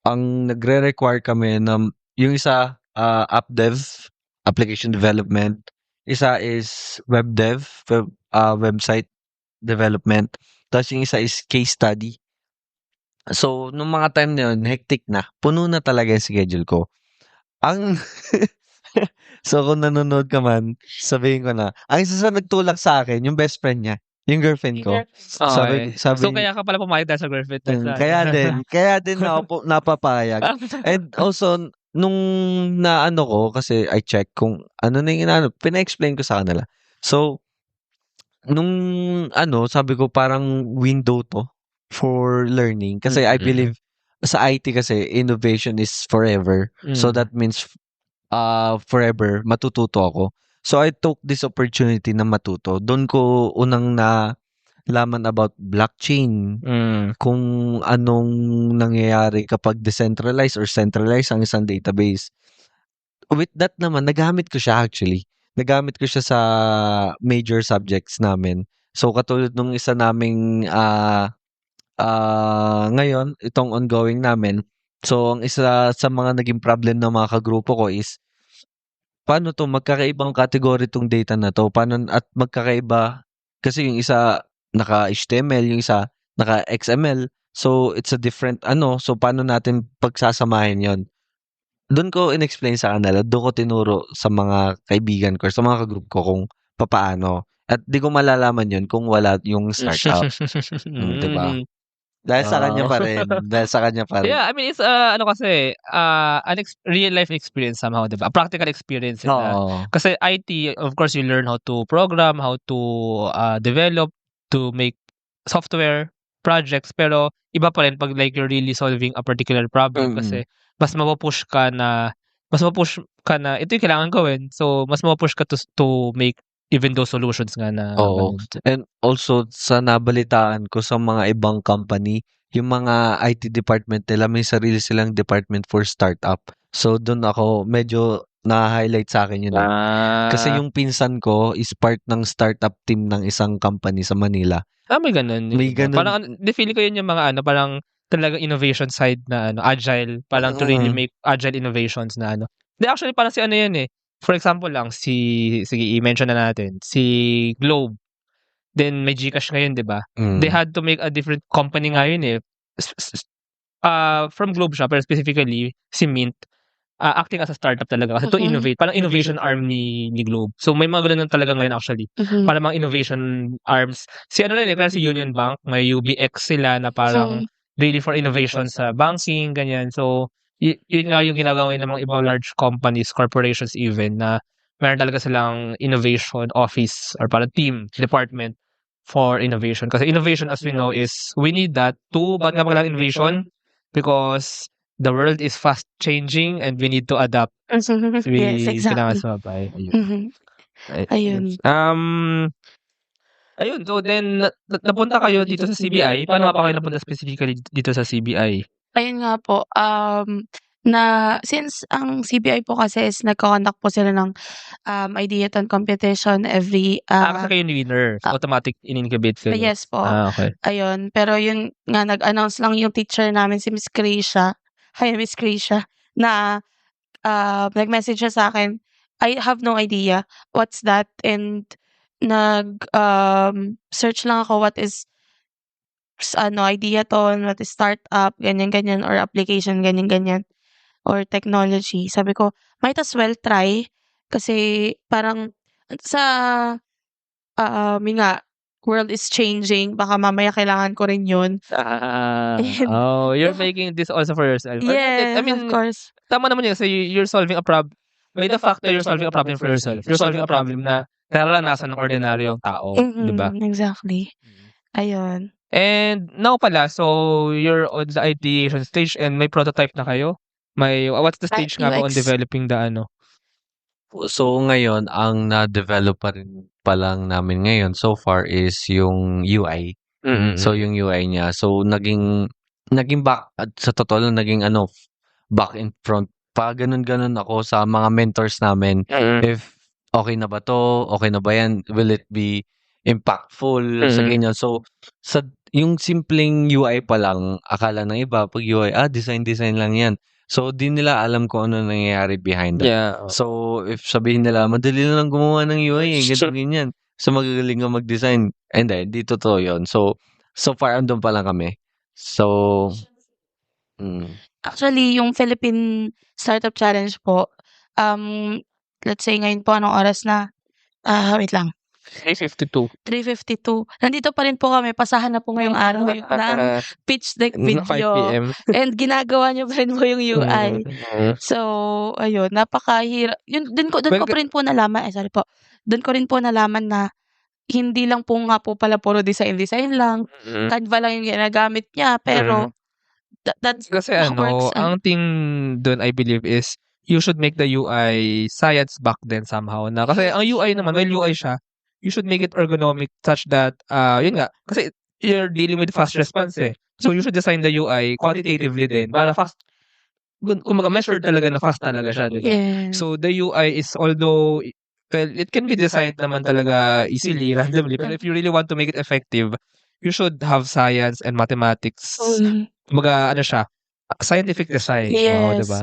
S3: ang nagre-require kami na yung isa, app dev, application development. Isa is web dev, website development. Tapos yung isa is case study. So, nung mga time na yun, hectic na. Puno na talaga yung schedule ko. So, kung nanonood ka man, sabihin ko na, ang isa sa nagtulak sa akin, yung best friend niya, yung girlfriend ko.
S1: Okay. So, kaya ka pala pumayag dahil sa girlfriend.
S3: Kaya din ako napapayag. And also, nung naano ko, kasi I check kung ano na yung pina-explain ko sa kanila. So, nung sabi ko parang window to for learning. Kasi I believe sa IT kasi, innovation is forever. So, that means forever, matututo ako. So, I took this opportunity na matuto. Doon ko unang nalaman about blockchain. Kung anong nangyayari kapag decentralized or centralized ang isang database. With that naman, nagamit ko siya actually. Nagamit ko siya sa major subjects namin. So, katulad nung isa naming ngayon, itong ongoing namin. So, ang isa sa mga naging problem ng mga kagrupo ko is paano to magkakaibang category tong data na to? Paano at magkakaiba kasi yung isa naka-HTML, yung isa naka-XML. So, it's a different so paano natin pagsasamahin yon? Doon ko in-explain sa kanila, doon ko tinuro sa mga kaibigan ko, sa mga kagroup ko kung papaano. At di ko malalaman yun kung wala yung startup. Diba? Dahil sa kanya pa rin.
S1: Yeah, I mean, it's kasi real life experience somehow, diba? A practical experience. Kasi IT, of course, you learn how to program, how to develop, to make software projects, pero iba pa rin pag like you're really solving a particular problem kasi mas mapupush ka na ito yung kailangan gawin. So, mas mapupush ka to make even those solutions nga na.
S3: And also, sa nabalitaan ko sa mga ibang company, yung mga IT department nila, may sarili silang department for startup. So, doon ako medyo na-highlight sa akin yun. Kasi yung pinsan ko is part ng startup team ng isang company sa Manila.
S1: May ganun. Parang, feeling ko yun yung mga parang talagang innovation side na agile, parang to really make agile innovations na actually, parang si yan eh. For example lang, sige, i-mention na natin, si Globe. Then, may GCash ngayon, di ba? They had to make a different company ngayon eh. From Globe siya, pero specifically, si Mint, acting as a startup talaga kasi to innovate. Parang innovation arm ni Globe. So, may mga ganun talaga ngayon actually. Parang mga innovation arms. Si si Union Bank, may UBX sila na parang really for innovation sa banking, ganyan. So, yun nga yung ginagawa ng mga ibang large companies, corporations even, na meron talaga silang innovation office or parang team, department for innovation. Kasi innovation, as we know, is we need that to, ba't nga magandang innovation? Because the world is fast changing and we need to adapt.
S2: Yes, exactly. Ayun.
S1: Ayun, so then napunta kayo dito sa CBI. Paano nga pa kayo napunta specifically dito sa CBI?
S2: Ayun nga po, since ang CBI po kasi is nagko-conduct po sila ng Ideathon competition every
S1: Kasi kayo yung winner. So automatic in-incubate kayo.
S2: yes po.
S1: Okay.
S2: Ayun, pero yun nga nag-announce lang yung teacher namin si Miss Krisha. Hi Miss Krisha na nag-message siya sa akin. I have no idea what's that, and search lang ako what is Ideathon, what is startup, ganyan-ganyan, or application, ganyan-ganyan, or technology. Sabi ko, might as well try kasi parang sa yun nga, world is changing, baka mamaya kailangan ko rin yun.
S1: You're making this also for yourself.
S2: Yes,
S1: I mean,
S2: of course.
S1: tama naman yun. So you're solving a problem. By the fact that you're solving a problem for yourself, you're solving a problem na nararanasan ng ordinaryong tao. Di ba?
S2: Exactly. Ayun.
S1: And now pala, so you're on the ideation stage and may prototype na kayo? What's the stage nga ba on
S2: UX.
S1: developing the ano?
S3: So ngayon, ang na-develop pa lang namin ngayon so far is yung UI. So yung UI niya. So naging back, at sa totoo lang, naging back and front. Pa ganun-ganun ako sa mga mentors namin. If okay na ba to? Okay na ba yan? Will it be impactful? Sa ganyan. So, yung simpleng UI pa lang, akala ng iba, pag UI, design lang yan. So, di nila alam kung ano nangyayari behind that.
S1: Yeah.
S3: So, if sabihin nila, madali lang gumawa ng UI, ganyan. So, magagaling ka mag-design. Hindi, di totoo yun. So far, andun pa lang kami. So,
S2: Actually, yung Philippine Startup Challenge po, let's say ngayon po, anong oras na? Wait lang.
S1: 3:52.
S2: 3:52. Nandito pa rin po kami. Pasahan na po ngayong araw ng pitch deck
S1: 5
S2: video.
S1: PM.
S2: And ginagawa niyo pa rin po yung UI. So, ayun, napakahirap. Doon ko pa rin po nalaman, doon ko rin po nalaman na hindi lang po nga po pala puro design lang. Canva lang yung ginagamit niya, pero that's
S1: Kasi
S2: works.
S1: ang thing doon I believe is you should make the UI science back then somehow na kasi ang UI naman, while UI siya, you should make it ergonomic such that yun nga, kasi you're dealing with fast response eh. So you should design the UI quantitatively din para fast, kung measured talaga na fast talaga siya, diba?
S2: Yeah.
S1: So the UI is, although well, it can be designed naman talaga easily, randomly, but if you really want to make it effective, you should have science and mathematics. Siya, scientific design.
S2: Yes.
S1: Diba?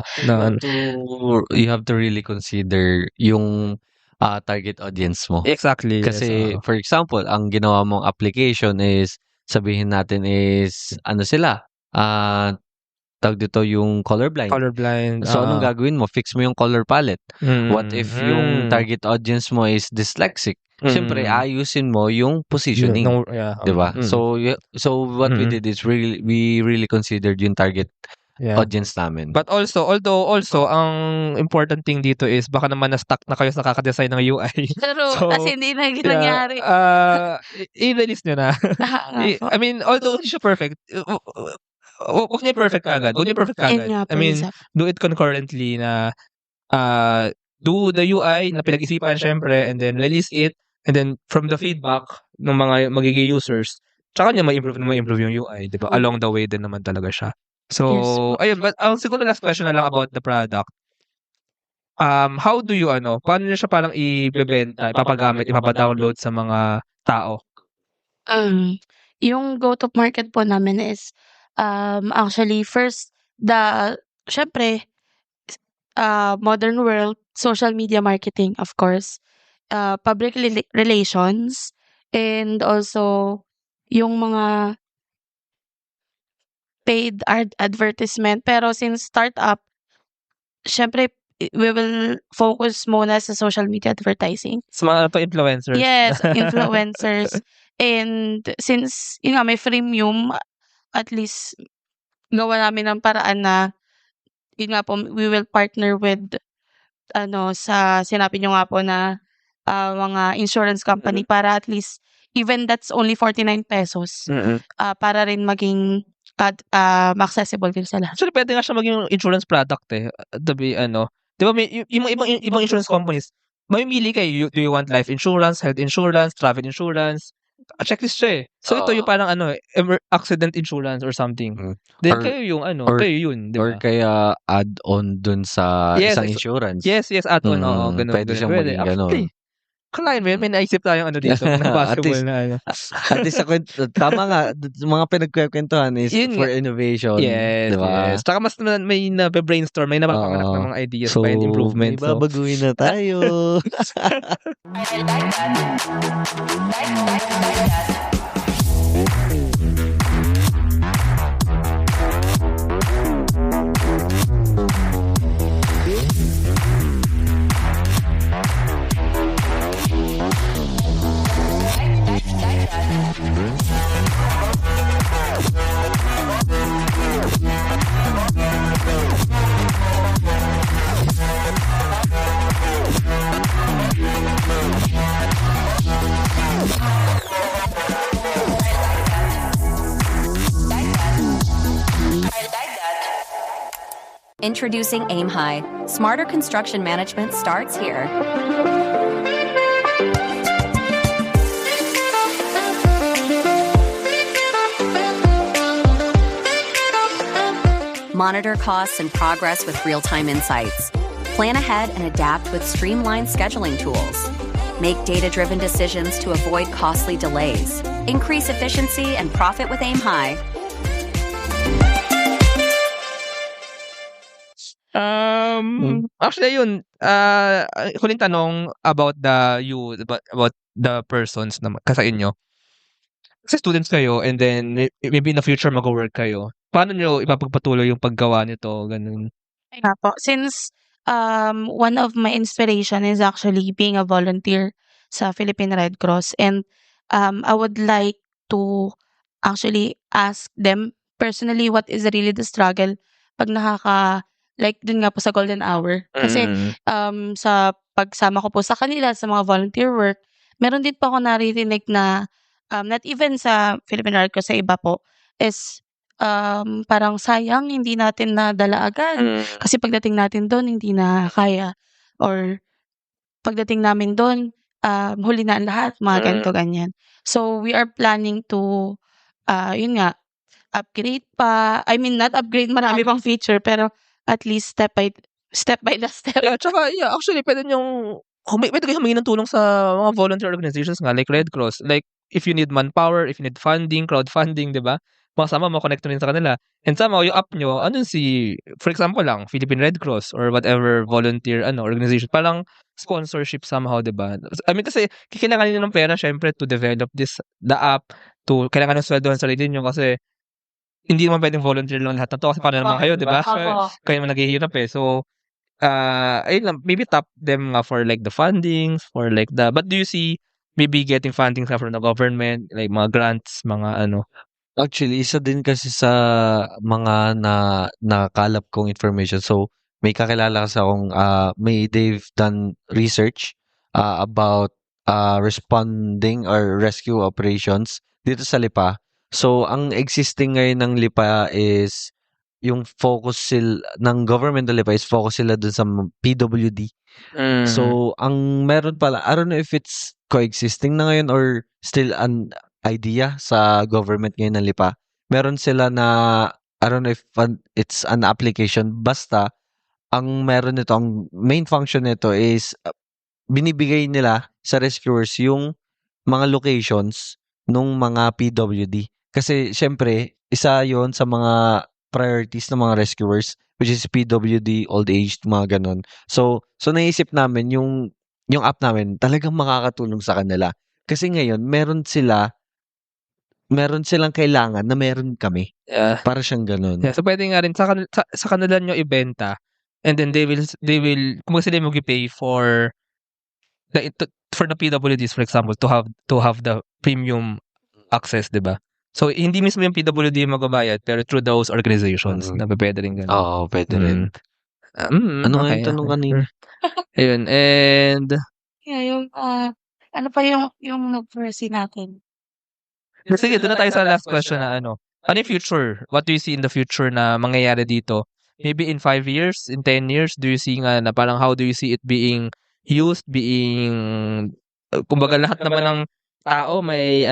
S3: You have to really consider yung target audience mo.
S1: Exactly.
S3: Kasi,
S1: yes,
S3: for example, ang ginawa mong application is, sabihin natin is, tawag dito yung colorblind. So, anong gagawin mo? Fix mo yung color palette. What if yung target audience mo is dyslexic? Siyempre, ayusin mo yung positioning. Diba? So what we did is we really considered yung target audience namin.
S1: But although ang important thing dito is baka naman na-stuck na kayo sa kakadesign ng UI.
S2: Pero, kasi hindi na nangyari.
S1: I-release nyo na. I mean, although hindi siya perfect, huwag niya perfect agad. I mean, do it concurrently na do the UI na pinag-isipan syempre and then release it and then from the feedback ng mga magiging users, tsaka niya ma-improve yung UI, di ba? Along the way din naman talaga siya. So, ayun, but ang siguro last question na lang about the product. How do you paano niyo siya parang i-bebenta, ipapagamit, ipapadownload sa mga tao?
S2: Yung go-to-market po namin is actually first syempre modern world, social media marketing, of course, public relations, and also yung mga paid advertisement. Pero since startup, syempre we will focus muna sa social media advertising.
S1: Sa mga influencers.
S2: Yes, influencers. And since yun nga may freemium, at least gawa namin ng paraan na yun nga po, we will partner with sa sinabi nyo nga po na mga insurance company para at least even that's only 49 pesos para rin maging accessible din sa lahat.
S1: Actually, pwede nga siya maging insurance product eh. Di ba may yung ibang insurance companies, mamimili kayo. Do you want life insurance, health insurance, travel insurance? Checklist siya eh. So ito yung parang accident insurance or something. Then
S3: Or
S1: kayo yung
S3: or
S1: kayo yun, di
S3: or
S1: ba?
S3: kaya add-on dun sa isang insurance.
S1: Yes, add-on. Oo, ganun.
S3: Pwede siyang maging ganun.
S1: Actually, kalain mo yun, may naisip tayong dito na possible
S3: least,
S1: na
S3: At least tama nga, mga pinagkwentuhan is
S1: Yun
S3: for innovation.
S1: Yes,
S3: diba?
S1: yes. Tsaka mas may na-brainstorm, may napapanganak ng mga ideas
S3: So,
S1: and improvement.
S3: may babaguhin na tayo.
S4: Introducing Aim High. Smarter construction management starts here. Monitor costs and progress with real-time insights. Plan ahead and adapt with streamlined scheduling tools. Make data-driven decisions to avoid costly delays. Increase efficiency and profit with Aim High.
S1: Actually yun, huling tanong about about the persons na sa inyo. Kasi students kayo and then maybe in the future mag-work kayo. Paano nyo ipapagpatuloy yung paggawa nito? Ganun.
S2: Nga po. Since one of my inspiration is actually being a volunteer sa Philippine Red Cross, and I would like to actually ask them personally what is really the struggle pag like dun nga po sa golden hour. Kasi sa pagsama ko po sa kanila sa mga volunteer work, meron din po ako naririnig na not even sa Philippine Red Cross, sa iba po, is parang sayang hindi natin nadala agad. Kasi pagdating natin doon, hindi na kaya. Or pagdating namin doon, huli na ang lahat, mga ganito, ganyan. So, we are planning to, yun nga, upgrade pa. I mean, not upgrade, marami pang feature, pero at least step by step.
S1: Yeah, tsaka, actually, pwede kayo humingi ng tulong sa mga volunteer organizations nga, like Red Cross. Like, if you need manpower, if you need funding, crowdfunding, di ba? Makasama, makonect rin sa kanila. And somehow, yung app nyo, for example lang, Philippine Red Cross or whatever volunteer organization, parang sponsorship somehow, di ba? I mean, kasi kailangan nyo ng pera, syempre, to develop the app, kailangan ng sweldo ng sarili nyo kasi hindi naman pwedeng volunteer lang lahat na to kasi paano naman kayo, di ba? Kayo naman naghihirap eh. So, ayun lang, maybe tap them nga for like the fundings, for like but do you see maybe getting funding from the government, like mga grants, mga ano?
S3: Actually, isa din kasi sa mga nakalap kong information. So, may kakilala kasi akong they've done research about responding or rescue operations dito sa Lipa. So, ang existing ngayon ng Lipa is yung focus ng government ng Lipa is focus sila dun sa PWD. So, ang meron pala, I don't know if it's coexisting na ngayon or still an idea sa government ngayon ng Lipa. Meron sila na, I don't know if it's an application, basta ang meron nito, ang main function nito is binibigay nila sa rescuers yung mga locations nung mga PWD. Kasi syempre, isa yon sa mga priorities ng mga rescuers, which is PWD, old age, mga ganon. So naisip namin yung app namin talagang makakatulong sa kanila. Kasi ngayon, meron silang kailangan na meron kami.
S1: Yeah.
S3: Para siyang ganun.
S1: Yeah, so pwede nga rin sa kanila nyo ibenta and then they will kung sila mag-pay for the PWDs, for example, to have the premium access, di ba? So, hindi mismo yung PWD yung magbabayad, pero through those organizations, na pwede rin ganun.
S3: Oo, pwede rin. Ano nga yung tanong kanina?
S1: Ayun, and
S2: yeah, yung ano pa yung nag-foresee natin?
S1: Sige, doon na tayo sa last question na ano yung future? What do you see in the future na mangyayari dito? Maybe in 5 years, in 10 years, do you see nga na parang how do you see it being used, being kumbaga lahat naman ng tao may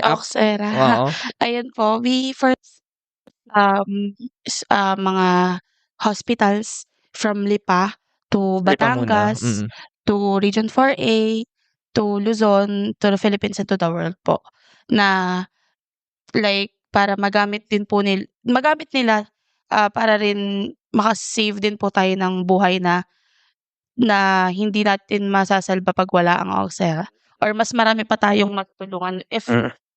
S2: Oxera.
S1: oo.
S2: Ayun po, we first mga hospitals from Lipa to
S1: Lipa muna.
S2: Batangas to Region 4A to Luzon to the Philippines and to the world po. Na like para magamit nila para rin makasave din po tayo ng buhay na hindi natin masasalba pag wala ang Oxera. Or mas marami pa tayong matutulungan if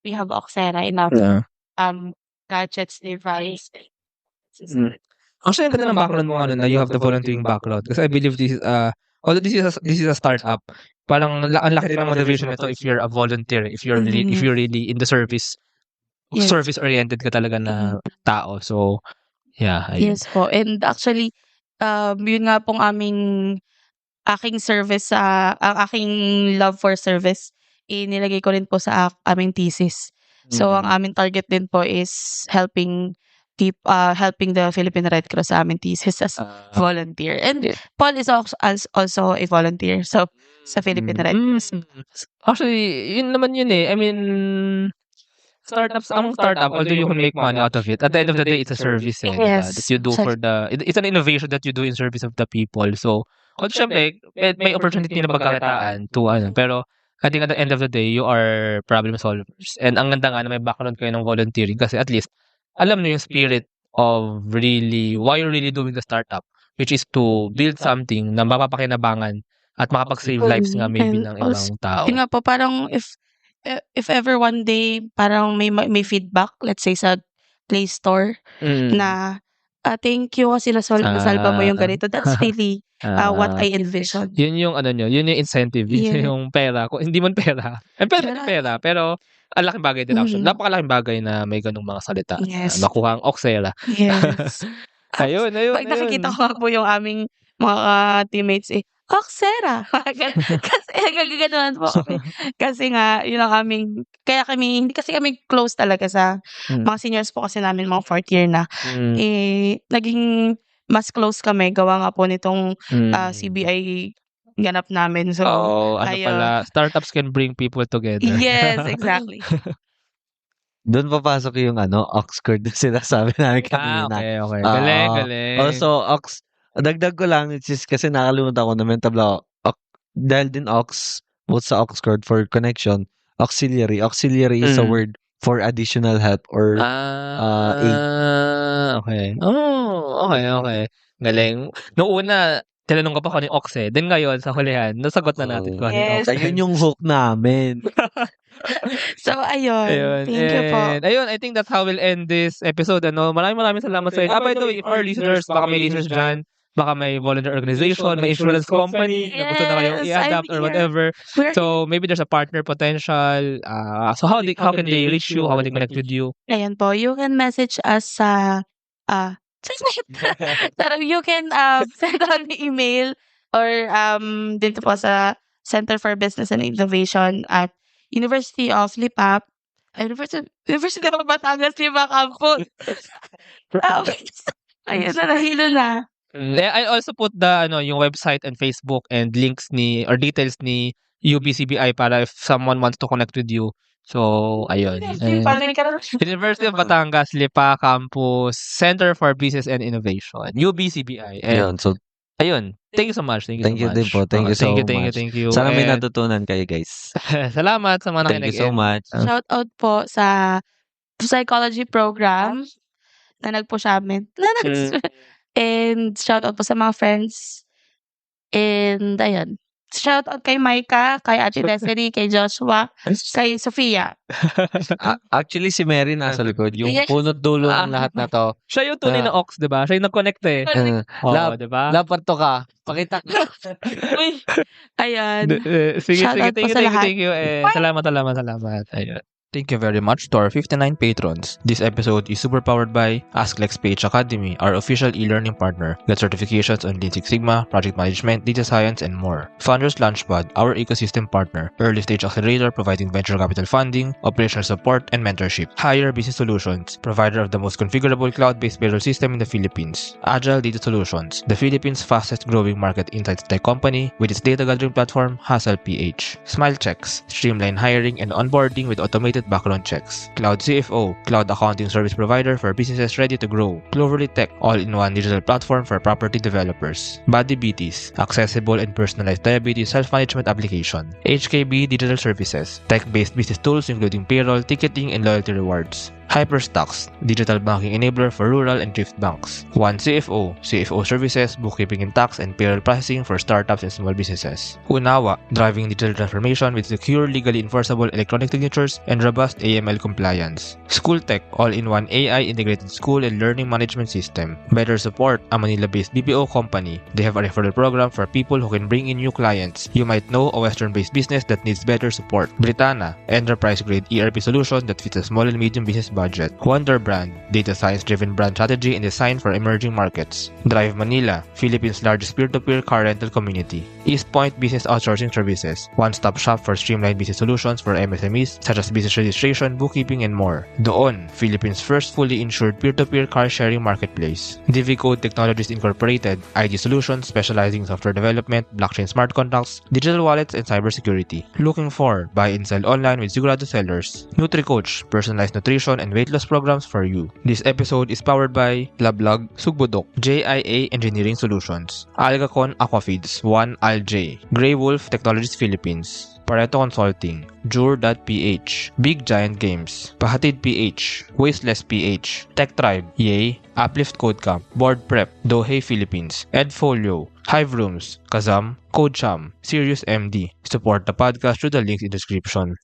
S2: we have Oxera enough
S1: Yeah.
S2: gadgets, device.
S1: Actually, ang ganda ng background mo na you have the volunteering background. Kasi I believe this is although this is a startup, parang ang laki din ng motivation nito if you're a volunteer, if you're really in the service oriented ka talaga na tao. So yeah, ayun.
S2: Yes po. And actually yun nga pong aking service ang aking love for service inilagay ko rin po sa aming thesis. So ang aming target din po is helping the Philippine Red Cross sa aming thesis as volunteer. And Paul is also a volunteer so sa Philippine Red Cross.
S1: Actually, yun naman yun eh. I mean, startup, although you can make money out of it, at the end of the day, it's a service
S2: Yes.
S1: that you do it's an innovation that you do in service of the people. So, syempre, may opportunity na pagkakitaan to pero I think at the end of the day, you are problem solvers. And ang ganda nga na may background kayo ng volunteering kasi at least, alam nyo yung spirit of really, why you're really doing the startup, which is to build something na mapapakinabangan at makapag-save lives nga maybe ng ibang tao.
S2: Yun nga po, parang if ever one day, parang may feedback, let's say sa Play Store, na thank you kasi nasalba mo yung ganito. That's really what I envision.
S1: Yun yung yun yung incentive, yun yung pera. Kung hindi man pera, pera, pero ang laking bagay din actually. Napakalaking bagay na may ganung mga salita.
S2: Yes.
S1: Makuha ang Oxera.
S2: Yes.
S1: ayun.
S2: Pag nakikita ko po yung aming mga teammates Oxera! Kasi gano'n po kami. Kasi nga, yun ang hindi kasi kami close talaga sa mga seniors po kasi namin, mga 4th year na. Naging mas close kami, gawa nga po nitong CBI ganap namin. So,
S1: pala, startups can bring people together.
S2: Yes, exactly.
S3: Doon papasok yung Oxcord na sinasabi namin kanina.
S1: Okay. Galing.
S3: Also, dagdag ko lang, kasi nakalimutan ko na may tabla dahil din both sa Oxcord for connection, auxiliary. Auxiliary is a word for additional help or aid.
S1: Okay. Okay. Galing. Noong una, tinanong ko pa kung ano yung Ox Then ngayon, sa hulihan, nasagot na natin kung ano yung Ox.
S3: Ayun yung hook namin.
S2: So, ayun. Thank you po.
S1: Ayun, I think that's how we'll end this episode. Maraming salamat sa inyo. By the way, if our listeners, baka may listeners dyan, baka may volunteer organization, may insurance company, na gusto na kayong i-adapt or whatever. So, maybe there's a partner potential. So, how can they reach you? How can they connect with you?
S2: Ayan po. You can message us sa you can send on the email or dito po sa Center for Business and Innovation at University of Lipa. University of Batangas, Lipa Campus. Ayun na, nahilo na.
S1: I also put the yung website and Facebook and links or details ni UBCBI para if someone wants to connect with you. So, ayun. University of Batangas, Lipa Campus, Center for Business and Innovation, UBCBI.
S3: Ayun, so
S1: ayun. Thank you so much. Thank you
S3: din po. Thank you so much.
S1: Thank you.
S3: Sana may natutunan kayo, guys.
S1: Salamat sa mga nakinig.
S3: Thank you so much.
S2: Shout out po sa psychology program na nag-push amin. And shout out po sa mga friends. And ayun. Shout out kay Maika, kay Ate Desiree, kay Joshua, kay Sofia.
S3: Actually, si Mary nasa likod. Yung punot dulo ng lahat na to.
S1: Siya yung tunay na Ox, diba? Siya yung nag-connect eh. Diba?
S3: Laparto ka. Pakita ka.
S2: Ayan.
S1: Sige.
S2: Shout out po sa lahat.
S1: Thank you. Salamat. Ayun. Thank you very much to our 59 patrons. This episode is super powered by AskLexPH Academy, our official e-learning partner. Get certifications on Lean Six Sigma, project management, data science, and more. Founders Launchpad, our ecosystem partner. Early stage accelerator providing venture capital funding, operational support, and mentorship. Hire Business Solutions, provider of the most configurable cloud-based payroll system in the Philippines. Agile Data Solutions, the Philippines' fastest growing market insights tech company with its data gathering platform, HustlePH. SmileChecks, streamline hiring and onboarding with automated background checks. Cloud CFO, cloud accounting service provider for businesses ready to grow. Cloverly Tech, all-in-one digital platform for property developers. Diabetes, accessible and personalized diabetes self-management application. HKB Digital Services, tech-based business tools including payroll, ticketing, and loyalty rewards. Hyperstocks, digital banking enabler for rural and thrift banks. One CFO, CFO services, bookkeeping and tax, and payroll processing for startups and small businesses. Unawa, driving digital transformation with secure, legally enforceable electronic signatures and robust AML compliance. SchoolTech, all-in-one AI integrated school and learning management system. Better Support, a Manila-based BPO company. They have a referral program for people who can bring in new clients. You might know a Western-based business that needs better support. Britanna, enterprise-grade ERP solution that fits a small and medium business budget. Wonder Brand, data science-driven brand strategy and design for emerging markets. Drive Manila, Philippines' largest peer-to-peer car rental community. East Point Business Outsourcing Services, one-stop shop for streamlined business solutions for MSMEs such as business registration, bookkeeping, and more. Doon, Philippines' first fully insured peer-to-peer car sharing marketplace. DiviCode Technologies Incorporated, ID solutions specializing in software development, blockchain smart contracts, digital wallets, and cybersecurity. Looking for buy and sell online with Sigurado sellers. NutriCoach, personalized nutrition and weight loss programs for you. This episode is powered by Lablog, Sugbudok, JIA Engineering Solutions, Algacon Aquafeeds, 1ALJ, Grey Wolf Technologies Philippines, Pareto Consulting, Jure.ph, Big Giant Games, Pahatid PH, Wasteless PH, Tech Tribe, Yay, Uplift Code Camp, Board Prep, Dohey Philippines, Edfolio, Hive Rooms, Kazam, CodeCham, Sirius MD. Support the podcast through the links in the description.